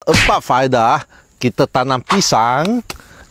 4 faedah kita tanam pisang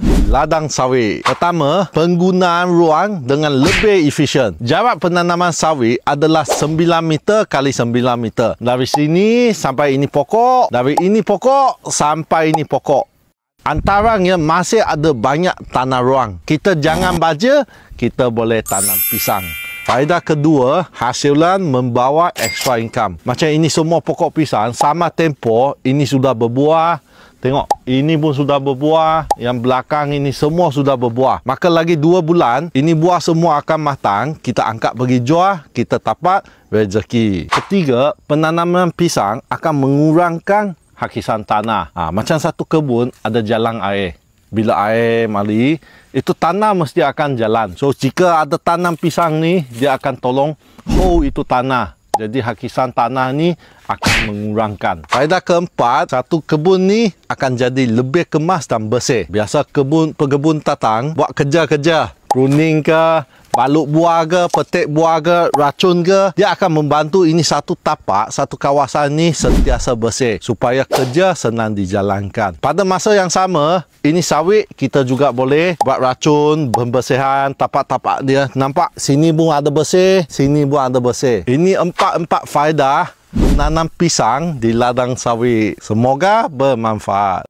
di ladang sawit. Pertama, penggunaan ruang dengan lebih efisien. Jarak penanaman sawit adalah 9 meter kali 9 meter. Dari sini sampai ini pokok, dari ini pokok sampai ini pokok. Antaranya masih ada banyak tanah ruang. Kita jangan baja, kita boleh tanam pisang. Faedah kedua, hasilan membawa extra income. Macam ini semua pokok pisang sama tempoh, ini sudah berbuah. Tengok, ini pun sudah berbuah. Yang belakang ini semua sudah berbuah. Maka lagi 2 bulan, ini buah semua akan matang. Kita angkat pergi jual, kita dapat rezeki. Ketiga, penanaman pisang akan mengurangkan hakisan tanah. Macam satu kebun ada jalan air. Bila air mali, itu tanah mesti akan jalan. So, jika ada tanam pisang ni, dia akan tolong hold itu tanah. Jadi hakisan tanah ni akan mengurangkan. Faedah keempat, satu kebun ni akan jadi lebih kemas dan bersih. Biasa pekebun tatang buat kerja-kerja, pruning ke, baluk buah ke, petik buah ke, racun ke, dia akan membantu ini satu tapak, satu kawasan ni sentiasa bersih supaya kerja senang dijalankan. Pada masa yang sama, ini sawit kita juga boleh buat racun, pembersihan tapak-tapak dia. Nampak sini pun ada bersih, sini pun ada bersih. Ini empat faedah menanam pisang di ladang sawit. Semoga bermanfaat.